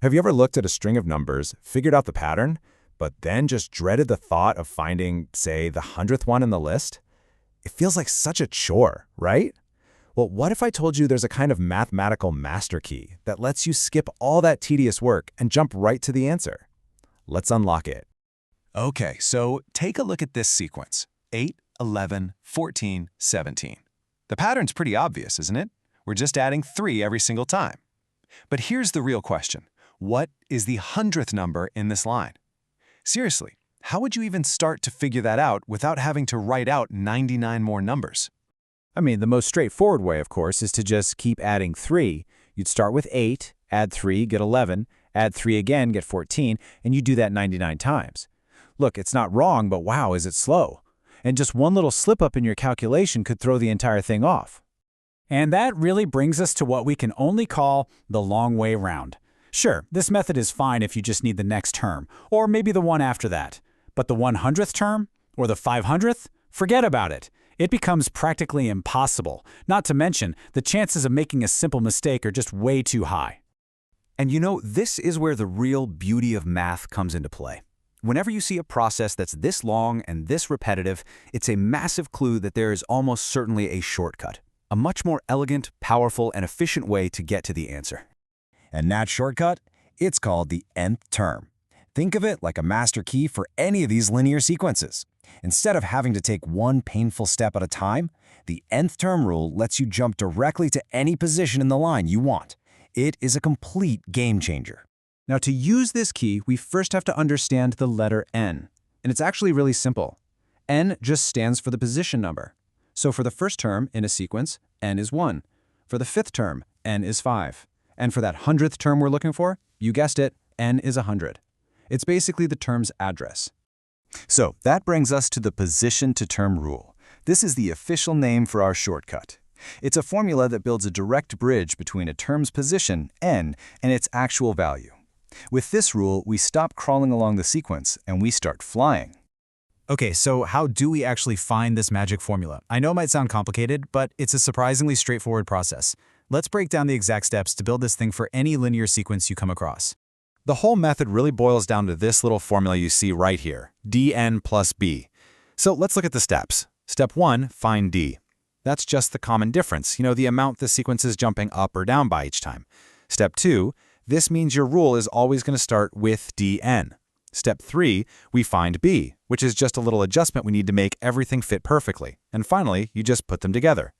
Have you ever looked at a string of numbers, figured out the pattern, but then just dreaded the thought of finding, say, the 100th one in the list? It feels like such a chore, right? Well, what if I told you there's a kind of mathematical master key that lets you skip all that tedious work and jump right to the answer? Let's unlock it. Okay, so take a look at this sequence. 8, 11, 14, 17. The pattern's pretty obvious, isn't it? We're just adding 3 every single time. But here's the real question. What is the 100th number in this line? Seriously, how would you even start to figure that out without having to write out 99 more numbers? I mean, the most straightforward way, of course, is to just keep adding 3. You'd start with 8, add 3, get 11, add 3 again, get 14, and you do that 99 times. Look, it's not wrong, but wow, is it slow. And just one little slip-up in your calculation could throw the entire thing off. And that really brings us to what we can only call the long way round. Sure, this method is fine if you just need the next term, or maybe the one after that. But the 100th term, or the 500th, forget about it. It becomes practically impossible, not to mention the chances of making a simple mistake are just way too high. And you know, this is where the real beauty of math comes into play. Whenever you see a process that's this long and this repetitive, it's a massive clue that there is almost certainly a shortcut, a much more elegant, powerful, and efficient way to get to the answer. And that shortcut? It's called the nth term. Think of it like a master key for any of these linear sequences. Instead of having to take one painful step at a time, the nth term rule lets you jump directly to any position in the line you want. It is a complete game changer. Now, to use this key, we first have to understand the letter n. And it's actually really simple. N just stands for the position number. So for the first term in a sequence, n is 1. For the 5th term, n is 5. And for that 100th term we're looking for, you guessed it, n is 100. It's basically the term's address. So that brings us to the position-to-term rule. This is the official name for our shortcut. It's a formula that builds a direct bridge between a term's position, n, and its actual value. With this rule, we stop crawling along the sequence and we start flying. Okay, so how do we actually find this magic formula? I know it might sound complicated, but it's a surprisingly straightforward process. Let's break down the exact steps to build this thing for any linear sequence you come across. The whole method really boils down to this little formula you see right here, dn plus b. So let's look at the steps. Step 1, find d. That's just the common difference, the amount the sequence is jumping up or down by each time. Step 2, this means your rule is always going to start with dn. Step 3, we find b, which is just a little adjustment we need to make everything fit perfectly. And finally, you just put them together.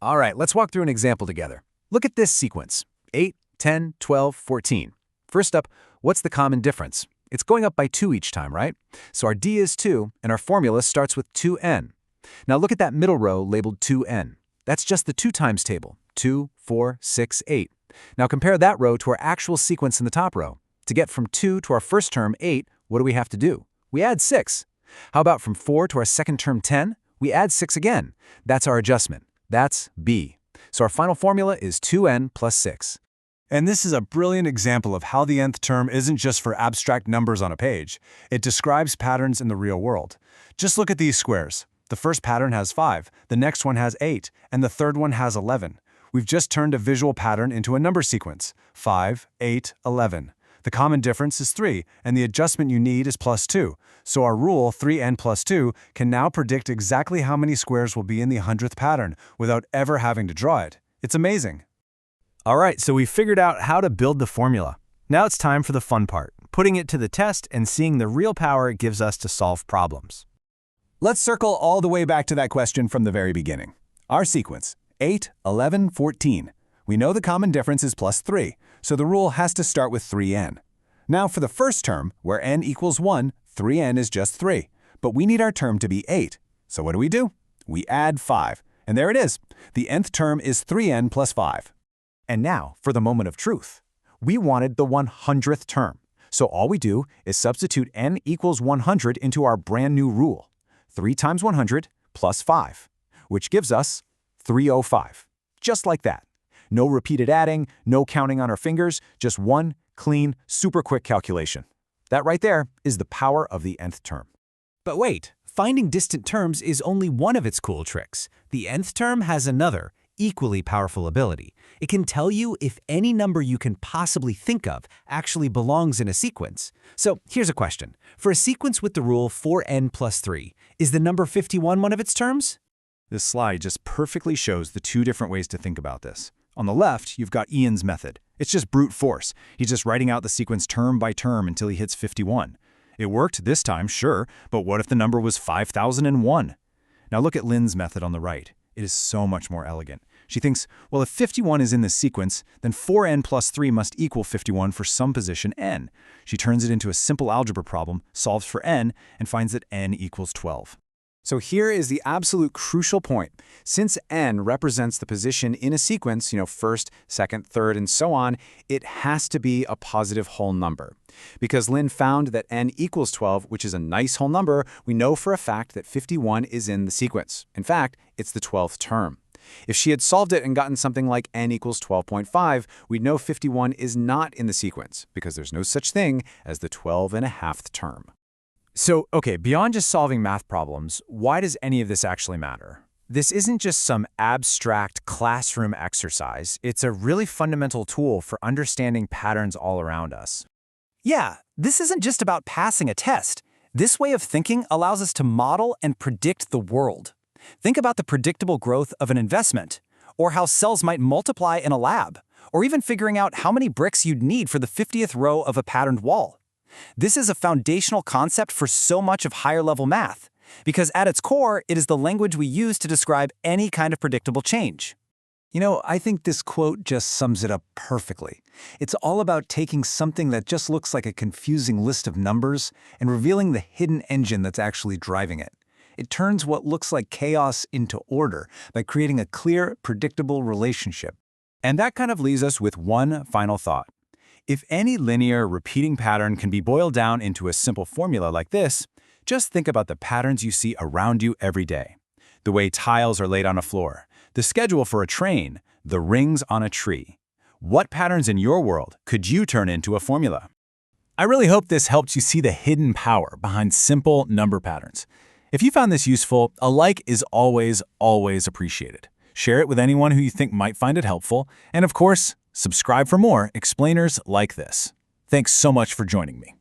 All right, let's walk through an example together. Look at this sequence, 8, 10, 12, 14. First up, what's the common difference? It's going up by 2 each time, right? So our d is 2, and our formula starts with 2n. Now look at that middle row labeled 2n. That's just the 2 times table, 2, 4, 6, 8. Now compare that row to our actual sequence in the top row. To get from 2 to our first term, 8, what do we have to do? We add 6. How about from 4 to our second term, 10? We add 6 again. That's our adjustment. That's b. So our final formula is 2n plus 6. And this is a brilliant example of how the nth term isn't just for abstract numbers on a page. It describes patterns in the real world. Just look at these squares. The first pattern has 5, the next one has 8, and the third one has 11. We've just turned a visual pattern into a number sequence, 5, 8, 11. The common difference is 3, and the adjustment you need is plus 2. So our rule, 3n plus 2, can now predict exactly how many squares will be in the 100th pattern without ever having to draw it. It's amazing. All right, so we figured out how to build the formula. Now it's time for the fun part, putting it to the test and seeing the real power it gives us to solve problems. Let's circle all the way back to that question from the very beginning. Our sequence, 8, 11, 14. We know the common difference is plus 3, so the rule has to start with 3n. Now for the first term, where n equals 1, 3n is just 3. But we need our term to be 8. So what do? We add 5. And there it is. The nth term is 3n plus 5. And now for the moment of truth. We wanted the 100th term. So all we do is substitute n equals 100 into our brand new rule. 3 times 100 plus 5, which gives us 305. Just like that. No repeated adding, no counting on our fingers, just one clean, super quick calculation. That right there is the power of the nth term. But wait, finding distant terms is only one of its cool tricks. The nth term has another, equally powerful ability. It can tell you if any number you can possibly think of actually belongs in a sequence. So here's a question. For a sequence with the rule 4n plus 3, is the number 51 one of its terms? This slide just perfectly shows the two different ways to think about this. On the left, you've got Ian's method. It's just brute force. He's just writing out the sequence term by term until he hits 51. It worked this time, sure, but what if the number was 5001? Now look at Lynn's method on the right. It is so much more elegant. She thinks, well, if 51 is in this sequence, then 4n plus 3 must equal 51 for some position n. She turns it into a simple algebra problem, solves for n, and finds that n equals 12. So here is the absolute crucial point. Since n represents the position in a sequence, first, second, third, and so on, it has to be a positive whole number. Because Lynn found that n equals 12, which is a nice whole number, we know for a fact that 51 is in the sequence. In fact, it's the 12th term. If she had solved it and gotten something like n equals 12.5, we'd know 51 is not in the sequence, because there's no such thing as the 12.5th term. So, okay, beyond just solving math problems, why does any of this actually matter? This isn't just some abstract classroom exercise. It's a really fundamental tool for understanding patterns all around us. Yeah, this isn't just about passing a test. This way of thinking allows us to model and predict the world. Think about the predictable growth of an investment, or how cells might multiply in a lab, or even figuring out how many bricks you'd need for the 50th row of a patterned wall. This is a foundational concept for so much of higher-level math, because at its core, it is the language we use to describe any kind of predictable change. I think this quote just sums it up perfectly. It's all about taking something that just looks like a confusing list of numbers and revealing the hidden engine that's actually driving it. It turns what looks like chaos into order by creating a clear, predictable relationship. And that kind of leaves us with one final thought. If any linear, repeating pattern can be boiled down into a simple formula like this, just think about the patterns you see around you every day. The way tiles are laid on a floor, the schedule for a train, the rings on a tree. What patterns in your world could you turn into a formula? I really hope this helped you see the hidden power behind simple number patterns. If you found this useful, a like is always appreciated. Share it with anyone who you think might find it helpful, and of course, subscribe for more explainers like this. Thanks so much for joining me.